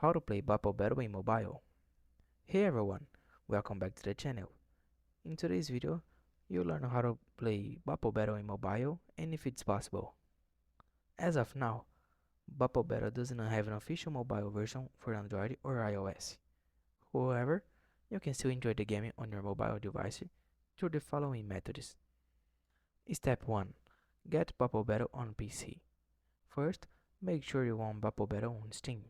How to play Bopl Battle in mobile. Hey everyone, welcome back to the channel. In today's video, you'll learn how to play Bopl Battle in mobile and if it's possible. As of now, Bopl Battle doesn't have an official mobile version for Android or iOS. However, you can still enjoy the game on your mobile device through the following methods. Step 1. Get Bopl Battle on PC. First, make sure you own Bopl Battle on Steam.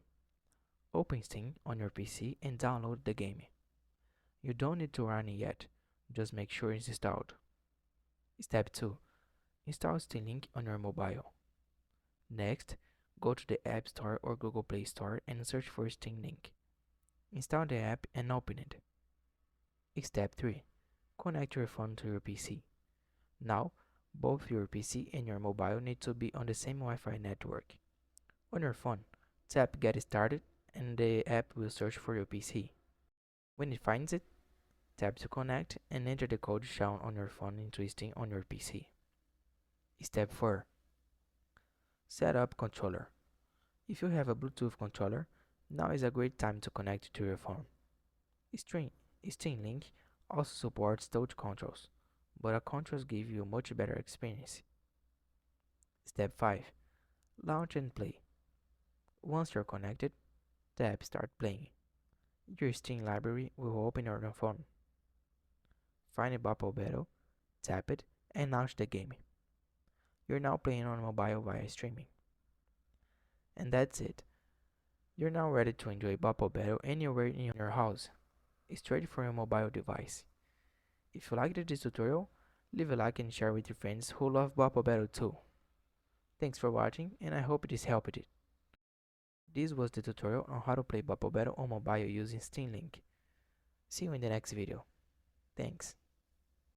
Open Steam on your PC and download the game. You don't need to run it yet, just make sure it's installed. Step 2. Install Steam Link on your mobile. Next, go to the App Store or Google Play Store and search for Steam Link. Install the app and open it. Step 3. Connect your phone to your PC. Now, both your PC and your mobile need to be on the same Wi-Fi network. On your phone, tap Get Started and the app will search for your PC. When it finds it, tap to connect and enter the code shown on your phone into Steam on your PC. Step 4. Set up controller. If you have a Bluetooth controller, now is a great time to connect it to your phone. Steam Link also supports touch controls, but a controls give you a much better experience. Step 5. Launch and play. Once you're connected, tap Start Playing. Your Steam library will open on your phone. Find a Bopl Battle, tap it, and launch the game. You're now playing on mobile via streaming. And that's it. You're now ready to enjoy Bopl Battle anywhere in your house, straight from your mobile device. If you liked this tutorial, leave a like and share with your friends who love Bopl Battle too. Thanks for watching and I hope this helped it. This was the tutorial on how to play Bopl Battle on mobile using Steam Link. See you in the next video. Thanks.